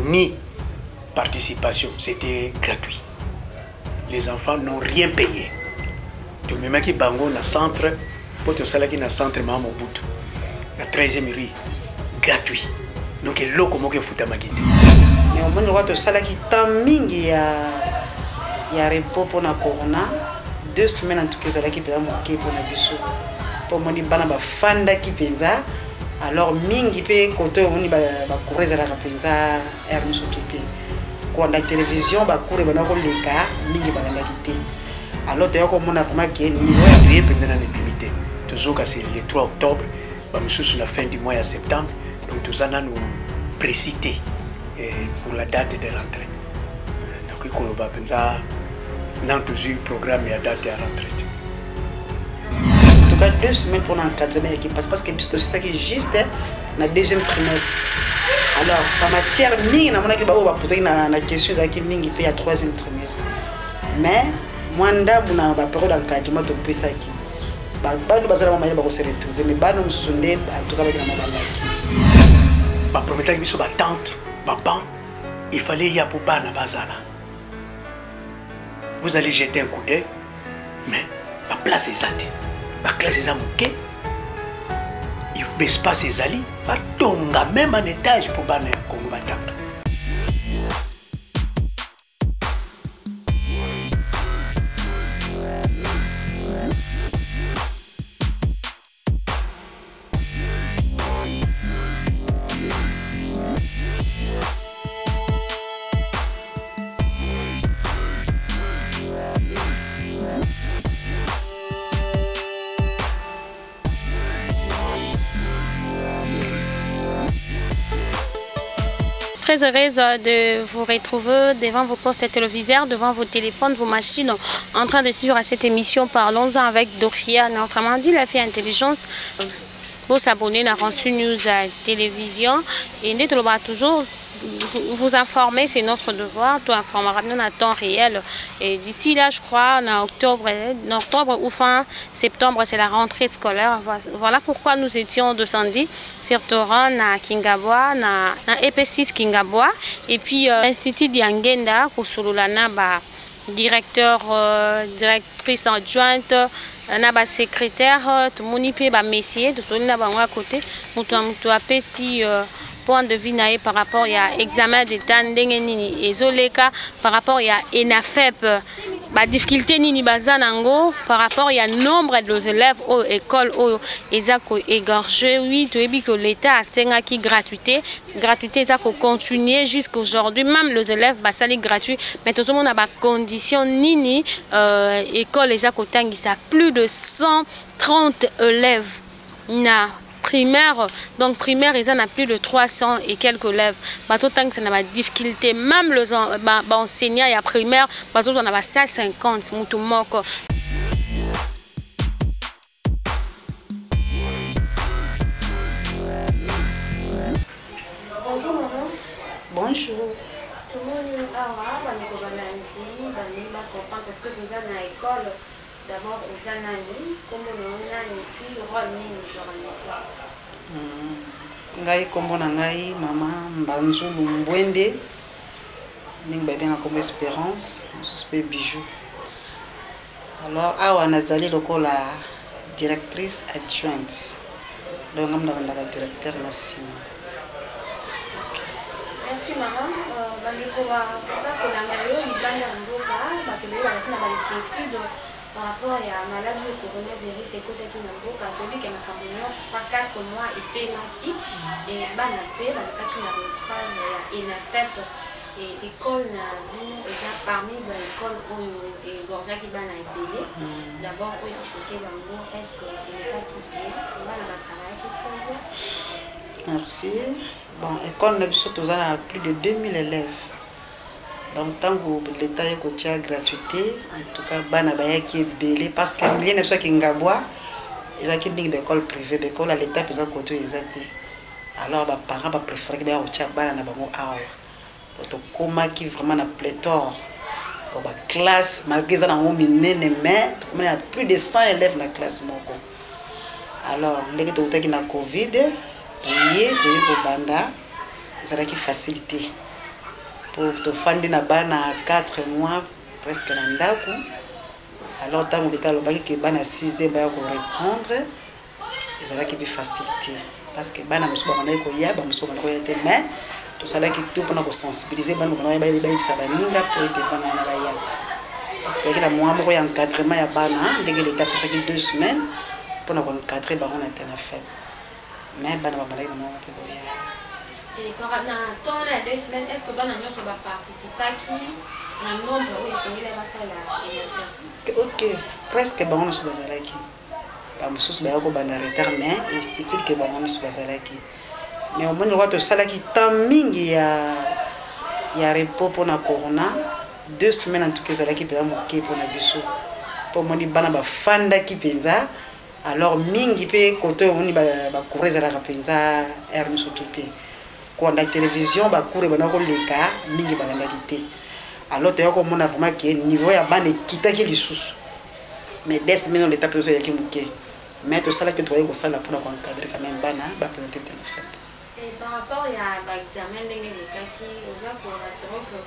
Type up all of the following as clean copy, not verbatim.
ni participation, c'était gratuit. Les enfants n'ont rien payé. Tu me mets qui bango na centre, pour te saler qui na centre maman Mobutu, na 13e rue, gratuit. Donc l'eau comment que fouta magite. Mais au moins le roi te saler qui tamingi ya repos pour na corona, 2 semaines en tout cas ça qui peut manquer pour na biso. Pour moi ni bana ba fanda qui penza, alors mingi pe côté on ni ba courir la penza er muso tuté. Quand la télévision ba courir ba na ko leka mingi ba na quitté. Alors tu as comme on a remarqué niveau prier pendant l'épimité. Toujours c'est le 3 octobre, bah monsieur sur la fin du mois à septembre, donc tous en nous précité pour la date de rentrée. Donc il qu'on va penser dans toujours programme et la date de rentrée. En tout cas 2 semaines pour l'encadrer l'équipe parce que c'est ça qui est juste dans le 2e trimestre. Alors en matière mingi na mona ki ba poser na question za ki mingi pe ya 3e trimestre. Mais mwanda muna ba période d'encadrement to pesa ki ba no bazala mama ba ko se retrouver mais ba no msonde en tout cas ba na mama ki ba promettre que biso ba tante ba ban il fallait y a pour bana bazala. Vous allez jeter un coup d'œil mais la place est zate ba classe est amuke il baisse pas ses alliés ba tonga même en étage pour bana Congo batanga. Très heureuse de vous retrouver devant vos postes téléviseurs, devant vos téléphones, vos machines, en train de suivre cette émission Parlons-en avec Doria, autrement dit la fille intelligente. Vous s'abonner à Rentu News Télévision et nous toujours vous informer, c'est notre devoir, tout informera bien en temps réel. Et d'ici là, je crois, en octobre ou fin septembre, c'est la rentrée scolaire. Voilà pourquoi nous étions descendus sur Toran, à Kingabwa, à EP6 Kingabwa, et puis Institut d'Yangenda, Kusululana, directeur, directrice adjointe, na secrétaire, tout le monde peut messier, tout le monde à côté, tout à si point de vue par rapport à l'examen d'état et Zoleka par rapport à ENAFEP, la difficulté nini bazanango par rapport à nombre de élèves aux écoles où ils ont égorgé. Oui, tu sais que l'État a senga qui gratuité ça continuer jusqu'à aujourd'hui, même les élèves basali gratuit, mais tout le monde a des conditions nini école les a plus de 130 élèves na primaire, donc primaire ils en a plus de 300 et quelques élèves. Tant que ça n'a pas de difficulté, même les enseignants et primaire, parce qu'on a 150 moutoumoko. Bonjour maman. Bonjour. Comment parce que vous êtes à l'école. D'abord aux années, comme on a et puis le rôle ngai kombo na ngai mama Mbanzulu Mbwende ning ba bien comme Espérance suspect bijou. Alors awa nazali lokola directrice adjointe donc ngam na directeur national. Merci maman. Bandeko ba ça ko na ngayo libanda mboka ba kele ba na ba l'étude par rapport à la maladie de coronavirus, c'est côté qui n'a pas public et ma campagne, je crois 4 mois et pénalty et banapé, dans le cas qui n'a pas ENAFEP et l'école parmi l'école et Gorja qui ban a été d'abord où est-ce que l'État qui vient, on va travailler qui très bien. Merci. Bon, l'école n'a plus de 2000 élèves. Donc tant que l'État est côté gratuité, en tout cas bana baya qui est belé parce que il y a qui ngabwa, ils ont qui big école privée, école à l'État puis côté ils étaient. Alors les parents ba préférer que baya au bana na bango awa. Donc comment qui vraiment na pléthore. Au ba classe malgré ça na on minene mais il y a plus de 100 élèves dans la classe moko. Alors les qui ont qui na Covid, oui, de banda, ça a qui facilité. pour te fandi na bana 4 mois presque na ndako. Alors tant que l'état le baki que bana 6e ba ko reprendre ezala ki bi facilité parce que bana musu ba na ko ya ba musu ba ko ya te mais tout ça là qui tout pour nous sensibiliser bana ko na ba ça ba ninga pour être bana na ba ya parce que la moi mo ya encadrement ya bana ndenge l'état pour ça qui 2 semaines pour nous encadrer ba on a été na fait mais bana ba bana mo pe ko ya. Et pendant les 2 semaines, est-ce que bana nyonso va participer qui na nombre où c'est là ça là. OK, presque ba on se bazalaki. Ba mususu ba ko bana retard mais est-il que ba on se bazalaki. Mais au moins le roi salaki tant mingi ya repos pour na corona 2 semaines en tout cas zalaki pe moké pour na biso. Pour moi ni bana ba fanda ki penza alors mingi pe côté on ni ba courir za la penza er musu tuté. Quand la télévision ba courir bana ko leka mingi ba la quitté. Alors tu as comme on a vraiment que niveau ya bana kita ki lisusu. Mais des semaines on l'étape ça yaki moké. Mais tout ça là que tu as ko ça là pour encadrer quand même bana ba planter te fait. Et par rapport à l'examen de l'État qui aux pour assurer que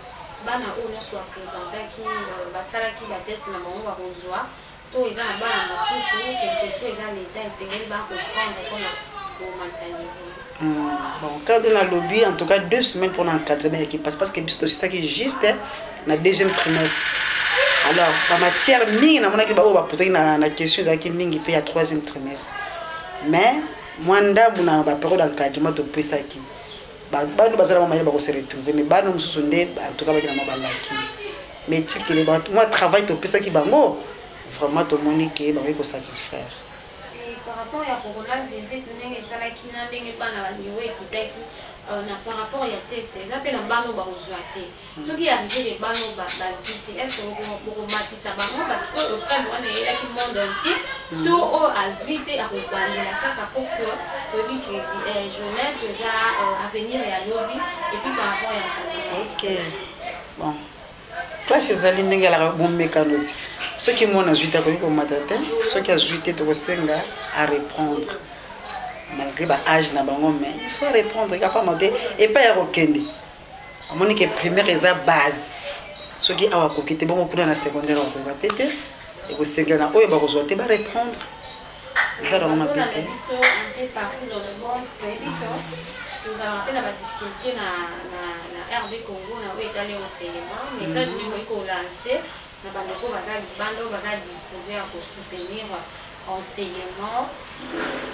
bana ou ne soit présenté qui basala qui va tester na bango ba kozwa to eza na bana mosusu quelque chose eza l'État essayer ba comprendre pour maintenir. Bon, quand on a lobby en tout cas 2 semaines pour encadrer l'équipe parce que c'est ça qui est juste na 2e trimestre. Alors en matière mingi na mona ki ba poser na question za ki mingi pe ya 3e trimestre. Mais mwanda muna ba période d'encadrement to pesa ki ba nous bazala mama ba ko se retrouver mais ba no mususu nde en tout cas ba kina mabala ki mais til que les ba moi travail to pesa ki bango vraiment to monique ba ko satisfaire. Et par rapport à coronavirus ndenge sala ki na ndenge bana ba niwe kitaki na par rapport à test ça pe na bano ba ozwate ce qui arrive les bano ba zute est-ce que vous matisa bango parce que le cas on est là qui monde entier tout au azute a rebalela kaka pour que jeunesse à venir et à lobby et puis par rapport à OK bon classe ezali ndenge la bon mécanoti ceux qui m'ont azute a ko matata ceux qui azute to senga à reprendre malgré ba âge na bango mais il faut reprendre capable et pas ya kokende amoni que première eza base ceux qui awa kokite bon pour na secondaire on va péter et ko senga na oyo ba kozwa te ba reprendre ça dans ma péter partout dans le monde nous avons fait la difficulté na RD Congo na où est allé enseignement message nous ko lancer na bandeko baza disposé à soutenir enseignement,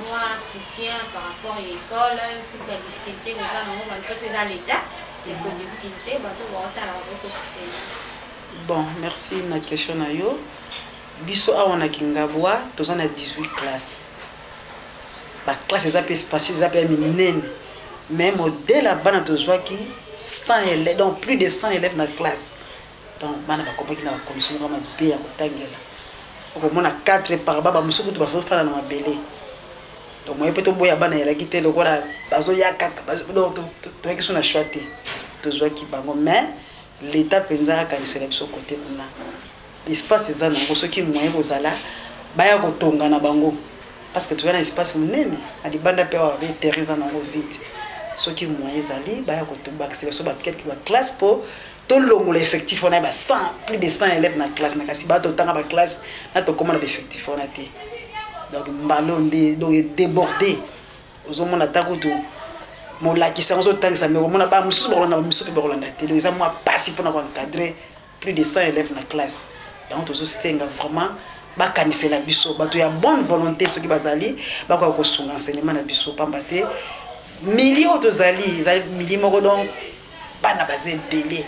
moi soutien par rapport à l'école, sur la difficulté, nous allons manifester à l'État, les difficultés, bon, merci na question na yo. Biso awana kingabwa, tous on a 18 classes. La classe est appelée spacieuse, appelée minene. Mais modèle la bana tozwa ki 100 élèves, donc plus de 100 élèves dans la classe. Donc bana ba comprendre na commission vraiment bien à kotangela. Comme on a 4 par baba musuku to ba faire na mabele donc moi peut-être boya bana yala kité le kola bazo ya kaka donc to ki sona choité to zo ki bango mais l'état penza ka nisela biso côté kuna espace za nango soki moyen kozala baya ko tonga na bango parce que tu as un espace munene ali banda pe wa be terrain nango vite soki moyen zali baya ko tonga c'est so ba quelques classe pour tout le monde effectif on a 100 plus de 100 élèves dans la classe na kasi ba to tanga ba classe na to comment effectif on a té donc ballon donc débordé aux hommes on a takuto mon la qui sont autant que ça mais on a pas musu ba on a musu ba on a té les moi passif pour encadrer plus de 100 élèves dans la classe et on tous senga vraiment ba kanise la biso ba to ya bonne volonté ceux qui bazali ba ko sunga enseignement na biso pambaté millions de zali millions moko donc bana bazé belé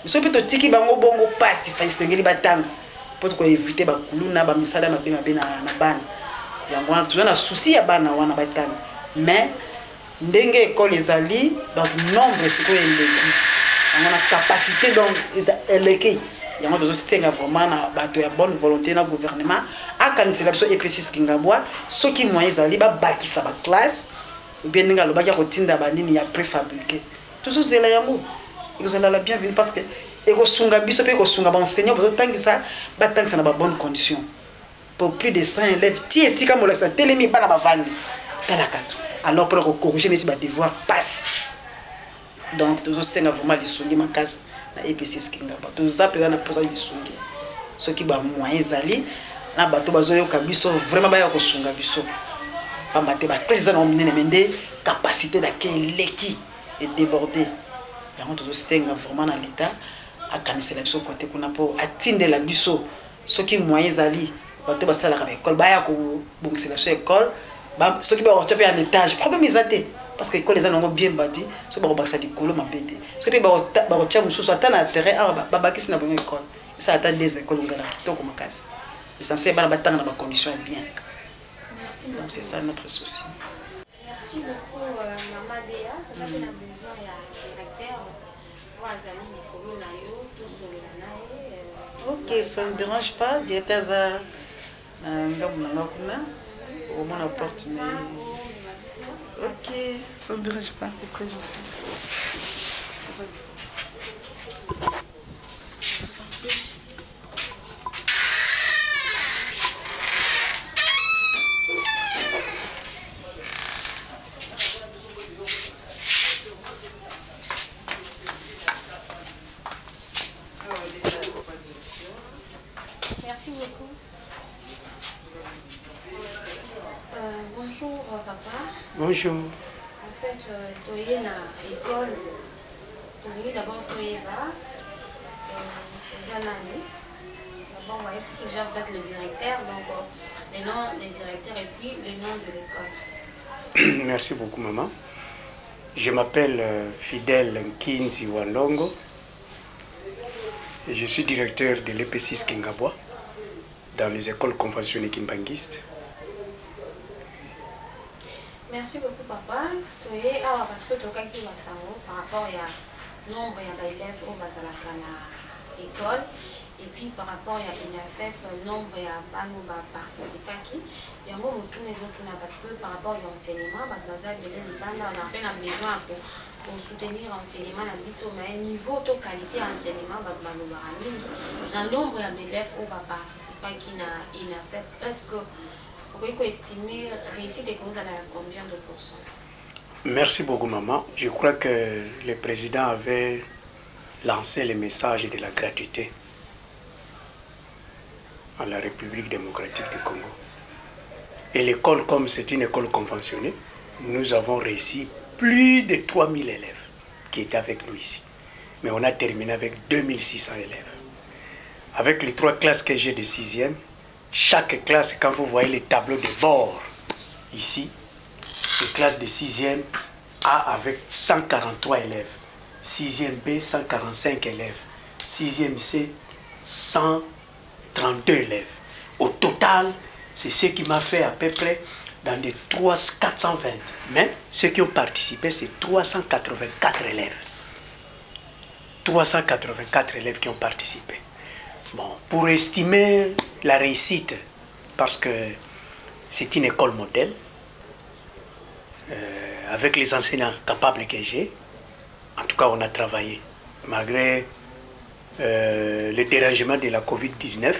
so peut tiki bango bongo passe fa sengeli batanga pour ko éviter ba kuluna ba misala mabe na bana yango na tuna souci ya bana wana batanga mais ndenge école ezali donc nombre c'est ko eleki on a capacité donc eleki yango tozo senga vraiment na bato ya bonne volonté na gouvernement akanisela biso EPC Kingabwa soki moyen ezali ba bakisa ba classe ou bien ndinga lo bakia ko tinda ba nini ya préfabriqué tout ça c'est là yango vous allez la bienvenue parce que et ko sunga biso pe ko sunga ba enseignant pour tant que ça na ba bonne condition pour plus de 100 élèves ti esika mo la sa telemi bana ba vandi talaka alors pour corriger les ba devoir passe Donc tozosenga vraiment lisungi makasi na EPC Kingaba. Toza peza na posa lisungi. Soki ba moyen ezali na bato bazoyoka biso vraiment baya kosunga biso. Pamba te ba président na minene mende capacité d'accueil leki et déborder. Yango tozosenga vraiment na l'état a kanisa la biso côté kuna po atinde la biso soki moyen ezali bato basala ka école baya ko bongisa la école ba soki ba ochape en étage problème ezate parce que l'école les gens ont bien bâti so ba ko di kolo mabete soki ba ochape mususu atana na terrain ba bakisi na bonne école ça attend des écoles vous allez to ko makasi essentiel bana batanga na ba conditions bien. Merci. Donc c'est ça notre souci. Merci beaucoup maman Déa parce que la besoin ya directeur wazali mikolo na yo tout sur la nae. OK, ça ne dérange pas directeur za ngamu na kuna au moins la porte mais OK, ça ne dérange pas, c'est très gentil. Merci beaucoup. Bonjour papa. Bonjour. En fait, tu es à l'école. Tu es d'abord D'abord, on va essayer d'être le directeur, donc les noms des directeurs et puis les noms de l'école. Merci beaucoup maman. Je m'appelle Fidèle Nkinzi Wandongo et je suis directeur de l'EP6 Kingabwa dans les écoles conventionnelles kimbanguistes. Merci beaucoup papa. Tu es là parce que tu as par rapport au nombre d'élèves au Bazalaka à l'école et puis par rapport à l'UNIFEP, nombre de participants qui il y a tous les autres parce que par rapport à l'enseignement, on a besoin pour soutenir l'enseignement à un niveau de qualité d'enseignement, le nombre d'élèves au participants qui n'a l'UNIFEP, est-ce que vous pouvez estimer réussite et cause à combien de pourcents? Merci beaucoup maman. Je crois que le président avait lancé le message de la gratuité à la République démocratique du Congo. Et l'école, comme c'est une école conventionnée, nous avons réussi plus de 3000 élèves qui étaient avec nous ici. Mais on a terminé avec 2600 élèves. Avec les 3 classes que j'ai de 6e, chaque classe, quand vous voyez les tableaux de bord ici, les classes de 6e A avec 143 élèves, 6e B 145 élèves, 6e C 132 élèves. Au total, c'est ce qui m'a fait à peu près dans des 420. Mais ceux qui ont participé, c'est 384 élèves. 384 élèves qui ont participé. Bon, pour estimer la réussite, parce que c'est une école modèle, avec les enseignants capables que j'ai, en tout cas on a travaillé, malgré le dérangement de la Covid-19,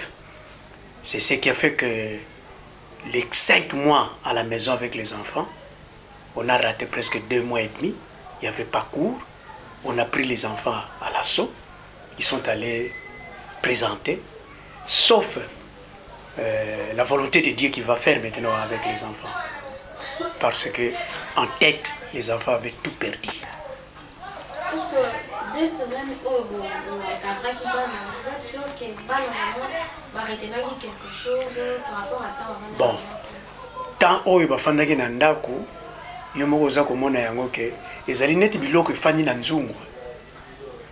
c'est ce qui a fait que les 5 mois à la maison avec les enfants, on a raté presque 2 mois et demi, il n'y avait pas cours, on a pris les enfants à l'assaut, ils sont allés présenter, sauf la volonté de Dieu qui va faire maintenant avec les enfants. Parce que en tête, les enfants avaient tout perdu. Parce que 2 semaines où on cadre qui va, vous êtes sûr qu'il va retenir quelque chose par rapport à temps. Bon, tant où il va faire un ndako, il m'a dit que mon ayango que les alinettes biloko fani na nzungu,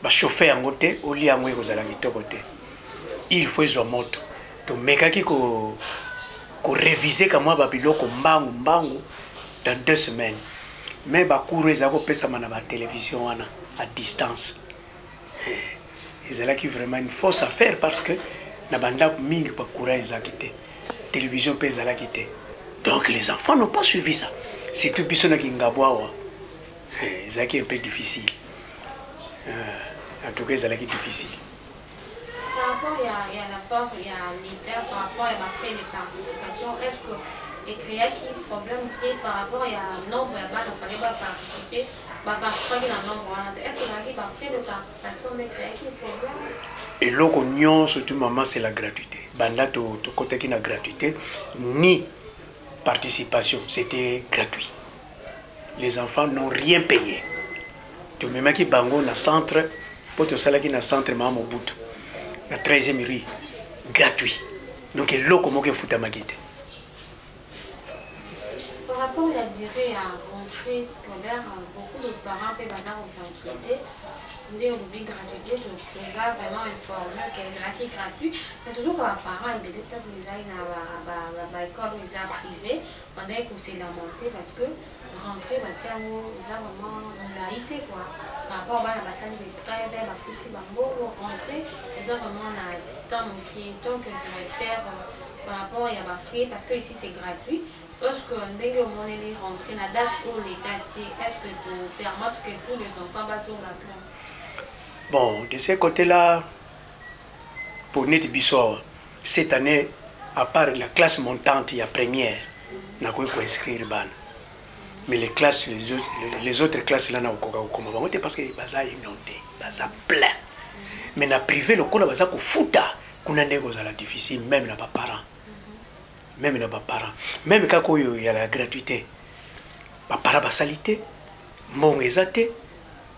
ba chauffer en côté, au lit en côté, aux alangues côté. Il faut une moto. Donc mekaki ko réviser comme moi babiloko mbangu dans 2 semaines. Mais ba couru ezako pesa mana ba télévision wana à distance. Et là qui vraiment une fausse affaire parce que na banda mingi ba couru ezakité. Télévision pesa la quitté. Donc les enfants n'ont pas suivi ça. C'est tout biso na kingabwa. C'est un peu difficile. En tout cas, c'est difficile. Par rapport à l'apport, il y a l'État, par rapport à ma frais de participation, est-ce que les créateurs qui problème par rapport à un nombre de balles, il fallait pas participer Est-ce que vous avez parlé de participation de créer qui problème? Et l'occasion, surtout maman, c'est la gratuité. Banda, tu côté qui n'a gratuité, ni participation, c'était gratuit. Les enfants n'ont rien payé. Tu me mets qui bango dans le centre, pour te saler qui dans le centre, maman au bout, la 13e rue, gratuit. Donc, il y a l'occasion qui fout à ma guide. Par rapport à la durée à rentrée scolaire, beaucoup de parents peuvent avoir s'inquiéter. Dès au début gratuité, je les a vraiment informé que c'est là qui est gratuit. Mais toujours quand les parents, peut-être les aillent dans l'école, les a privés, on a que c'est lamenté parce que rentrer, ils ont vraiment une laïté quoi. Par rapport à la salle de prêt, la foutue, rentrer, ils ont vraiment un temps qui est tant que directeur par rapport à la frais parce que ici c'est gratuit. Est-ce que dès que mon est rentré, la date où l'État est-ce que pour permettre que tous les enfants passent sur la classe? Bon, de ce côté-là, pour notre Bissau, cette année, à part la classe montante, il y a première, on a quoi inscrire ban. Mais les classes, les autres classes là, on a parce que les bazar inondé, bazar plein. Mais na privé, le cours bazar qu'on fouta, qu'on a négocié la difficile, même n'a pas parents. Même n'a pas parents. Même quand il y a la gratuité, les parents va salité, mon exaté,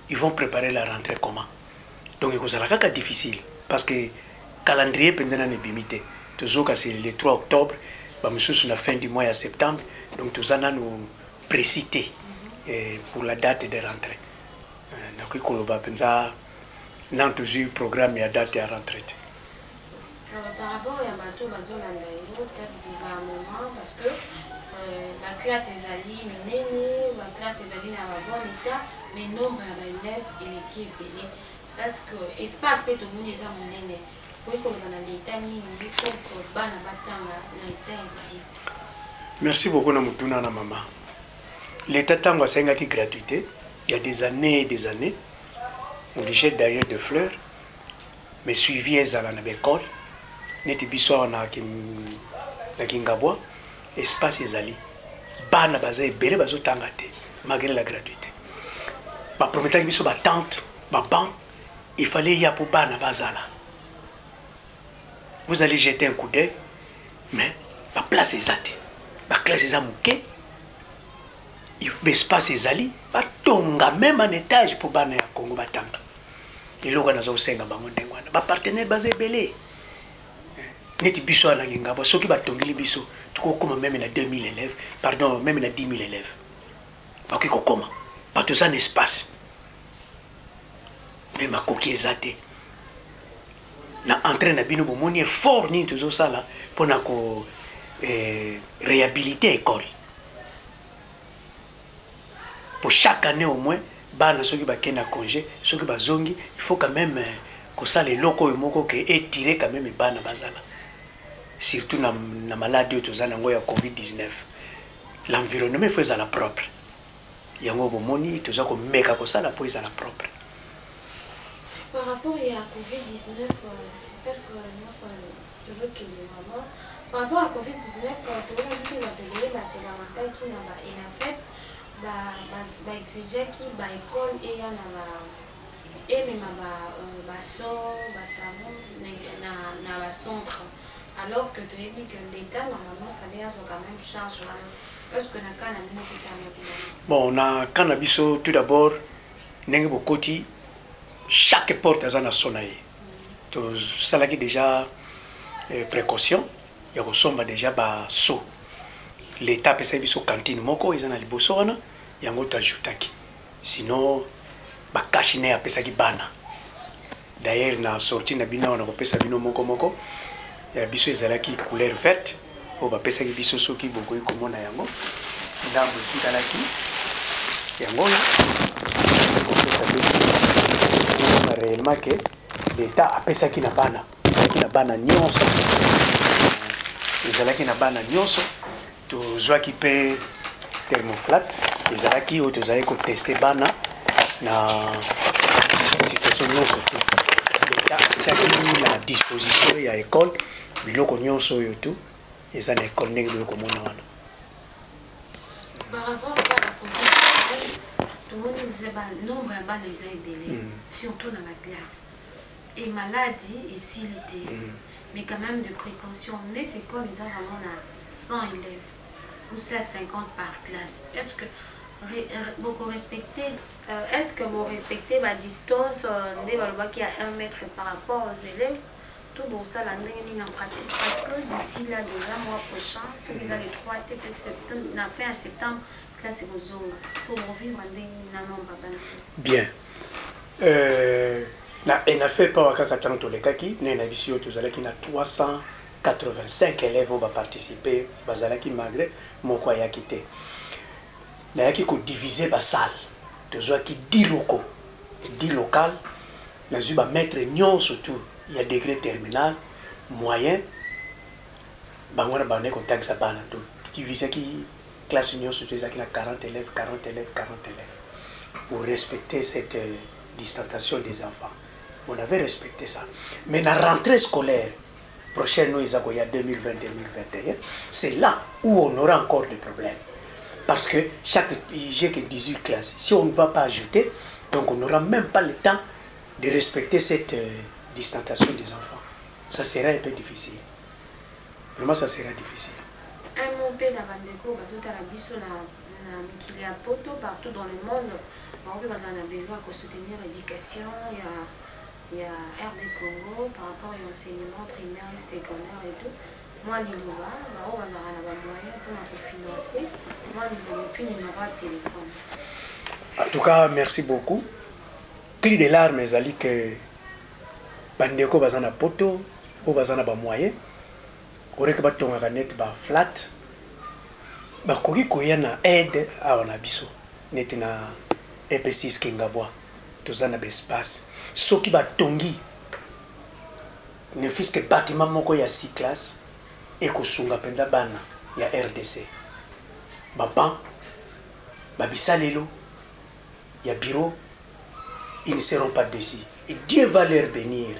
ils vont préparer la rentrée comment? Donc c'est difficile parce que le calendrier pendant n'est limité. Toujours c'est le 3 octobre, sur la fin du mois à septembre, donc tout ça nous précité pour la date de rentrée. Donc il y a toujours programme et date de rentrée. Par rapport à bateau, peut-être gouvernement parce que la classe est allée minée, la classe est allée dans un bon état, mais nombre d'élèves et l'équipe est belée. Parce que l'espace peut tout le monde est monnaie. Oui, comme dans l'État, ni comme bana batanga l'État est dit. Merci beaucoup Namutuna na maman. L'État tango senga qui gratuité. Il y a des années et des années. On lui jette d'ailleurs de fleurs. Mais suivi ezala na l'école. Neti biso na Kingabwa. Espace ezali. Bana baza ebele bazo tanga te malgré la gratuité. Ba prometaki biso ba tente, ba banc. Il fallait y aller pour Bana Bazala. Vous allez jeter un coup d'œil, mais la place est zate. La classe est amouquée. L'espace est zali. Tonga même en étage pour Bana Congo Batanga. Et là, on a aussi un partenaire basé belé. Neti biso na ngaba soki batongeli biso tuko koma même na 2000 élèves, pardon, même na 10 000 élèves. OK ko koma. Pas tout ça un espace. Mais ma coquille est na entraîne na bino bomoni fort ni toujours ça là pour na ko réhabiliter l'école. Pour chaque année au moins bana soki ba kena congé, soki ba zongi, il faut quand même que ça les locaux moko que étirer quand même bana bazala. Surtout na maladie tous ana ngoya COVID-19. L'environnement faut ça la propre. Yango bomoni toujours ko meka ko ça la pour ça la propre. Par rapport à COVID-19, c'est parce que je veux qu'il y ait vraiment. Par rapport à COVID-19, pour les gens c'est l'avantage qui n'a fait, exiger qui l'école et même savon, dans le centre. Alors que tu as dit que l'État, normalement, il fallait quand même charge. Est-ce que la cannabis qui s'est bon, on a cannabis tout d'abord, n'est beaucoup chaque porte a son aïe. Donc, ça là qui déjà précaution, il y a sommes déjà bas saut. L'État peut servir sur cantine moko, ils en a les bossons, il y a un autre ajoutaki. Sinon, bah cachine a pesa qui bana. D'ailleurs, na sorti na bina on a pesa bino moko moko. Il y a biso ezala qui couleur verte, on va pesa qui biso soki boko comme na yango. Ndambo kitalaki. Yango réellement que l'État a pesa qui na bana nyonso. Ezala qui na bana nyonso. To zwa qui peut thermoflat, ezala qui o to zala ko tester bana na situation nyonso. L'État a mis la disposition ya école biloko nyonso yo tout ezala école ndenge ko mona wana. Par rapport à la COVID, tout le monde disait que le nombre de les élevés, surtout dans la classe. Et maladie, ici, il était. Mais quand même de précaution. Notre école, les enfants, on a 100 élèves ou 50 par classe. Est-ce que vous respectez la distance qui a 1 mètre par rapport aux élèves? Tout bon, ça, la en pratique. Parce que d'ici là, déjà, mois prochain, si vous avez 3 têtes, septembre, la fin à septembre, classe vos zones. Pour vivre, bien. Elle a fait pas à 4 ans, tous les cas qui, n'a pas vu tous les qui n'a 385 élèves qui vont participer, bazalaki malgré mon quoi y a quitté. N'a qui diviser la salle, tous qui 10 locaux, 10 locales, n'a pas mettre nion surtout. Il y a degré terminal, moyen, bangwana bane contact ça bana. Donc diviser qui classe union surtout ça qui a 40 élèves, 40 élèves, 40 élèves pour respecter cette distanciation des enfants. On avait respecté ça. Mais la rentrée scolaire prochaine, nous, il y a 2020-2021, c'est là où on aura encore des problèmes. Parce que j'ai que 18 classes. Si on ne va pas ajouter, donc on n'aura même pas le temps de respecter cette distanciation des enfants. Ça sera un peu difficile. Vraiment, ça sera difficile. Un mot peu d'avant-déco, parce que il y a partout dans le monde. On a besoin de soutenir l'éducation. Il y a RD Congo par rapport à l'enseignement primaire et secondaire et tout. Moi, l'Iloba, on a un moyen pour financer. Moi, puis numéro de téléphone. En tout cas, merci beaucoup. Clé de larmes, c'est que bandeko bazana poto, ou bazana ba moyen. Ore que batonga net ba flat. Ba koki koyana aide à on abiso. Net na EP6 Kingabwa. Tozana ba espace. Soki ba tongi. Ne fils que bâtiment moko ya 6 classes et ko sunga penda bana ya RDC. Ba ban ba bisalelo ya bureau, ils ne seront pas dessus. Et Dieu va leur bénir.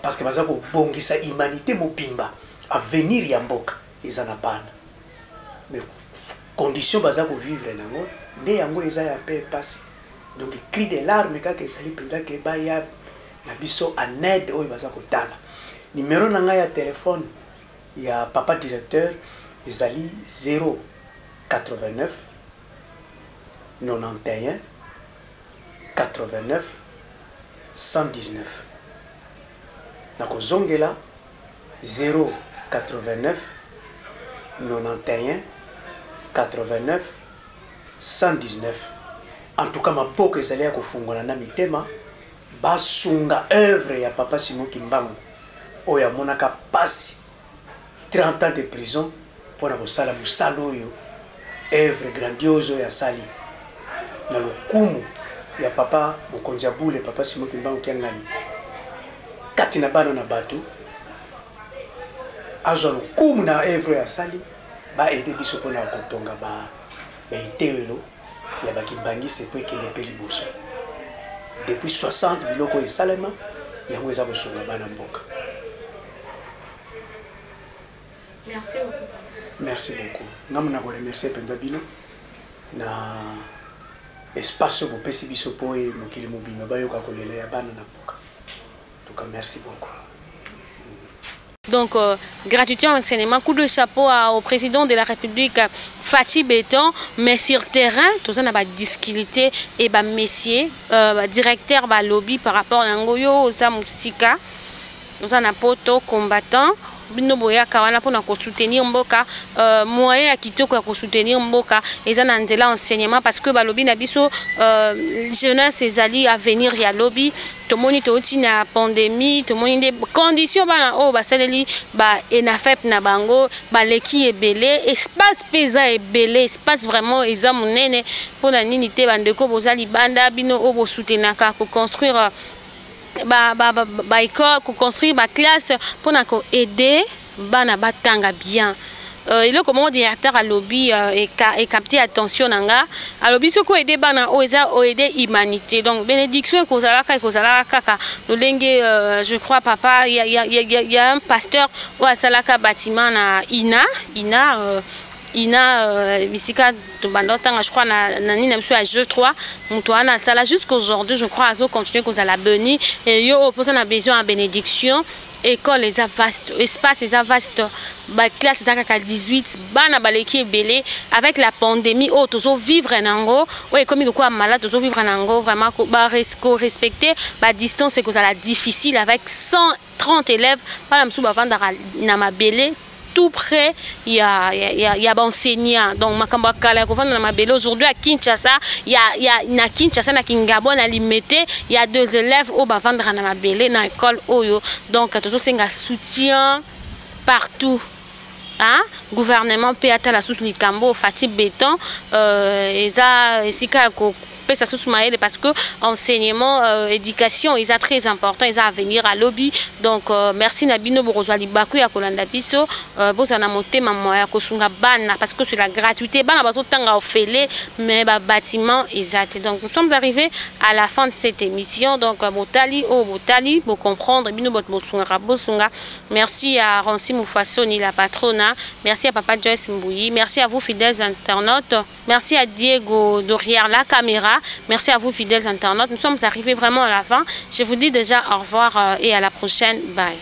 Parce que bazako bongisa humanité mopimba à venir yamboka ezana bana. Mais condition bazako vivre nango ne yango eza ya pe passe. Donc cri de larmes kaka ezali penda ke ba ya na biso en aide oyo bazako tala. Numéro nanga ya téléphone ya papa directeur ezali 089 91 89 119. Nako zongela 089 91 89 119. En tout cas, ma poke ezali ya kofungwana na mitema basunga œuvre ya papa Simon Kimbangu oya monaka pasi 30 ans de prison pour na kosala musalo oyo œuvre grandiose ya sali na lokumu ya papa mokonzi abule papa Simon Kimbangu kiangani kati na bana na bato azwa lokumu na œuvre ya sali ba aider biso pona kotonga ba etelo ya bakimbangi c'est pour que les pays bosso depuis 60 biloko et salema yango eza bosunga bana mboka. Merci beaucoup. Merci beaucoup. Nam na ko remercier penza bino na espace bo pesi biso po e mokili mobino bayoka kolela ya bana na mboka. En tout cas, merci beaucoup. Donc, gratuité en enseignement, coup de chapeau au président de la République, Fathi Béton, mais sur terrain, tout ça n'a pas de difficulté, et bah, messieurs, directeur, bah, lobby par rapport à Ngoyo, Osamusika, nous en avons poto combattant. Bino boya kawana pona ko soutenir mboka moyen ya kitoko ya ko soutenir mboka eza na nzela enseignement parce que ba lobby na biso jeunesse ezali à venir ya lobby to moni to tina pandémie to moni des conditions bana o ba saleli ba enafep na bango ba leki ebele espace pesa ebele espace vraiment eza monene pona nini te bandeko bozali banda bino o bo soutenaka ko construire école, construire ma classe pour aider bana batanga bien. Il est comme directeur à lobby et capter attention nanga. À lobby ce qu'on aider bana aider humanité. Donc bénédiction kozalaka kaka. Je crois papa il y a un pasteur au salaka bâtiment na Ina ina bisika to bandota je crois na nina biso à jeu 3 mutuana sala jusqu'aujourd'hui je crois azo continuer cause à la béni et yo opposant a besoin à bénédiction. École les vaste, espace les vaste, classe les 18, bana baleki belé avec la pandémie oh toujours vivre en ango, ouais comme il quoi malade toujours vivre en ango vraiment respecter la distance c'est que ça la difficile avec 130 élèves pas la msuba vanda na mabelé tout près il y a enseignant donc makamba kala ko vanda na mabelé aujourd'hui à Kinshasa il y a na Kinshasa na Kingabo na limité il y a 2 élèves au ba vanda na mabelé na école oyo donc toujours c'est un soutien partout. Hein? Gouvernement peut atteindre la source du Cambo, Fatih Béton, ça parce que enseignement, éducation, ils sont très important, ils ont à venir à lobby. Donc merci Nabino Borozwali Baku ya Kolanda Biso, bozana moté maman ya kosunga bana parce que c'est la gratuité, bana bazo tanga ofele mais ba bâtiment exact. Donc nous sommes arrivés à la fin de cette émission. Donc Botali pour comprendre Bino bot bosunga. Merci à Rancy Moufasoni la patrona, merci à Papa Joyce Mbouyi, merci à vous fidèles internautes, merci à Diego derrière la caméra. Merci à vous fidèles internautes. Nous sommes arrivés vraiment à la fin. Je vous dis déjà au revoir et à la prochaine. Bye.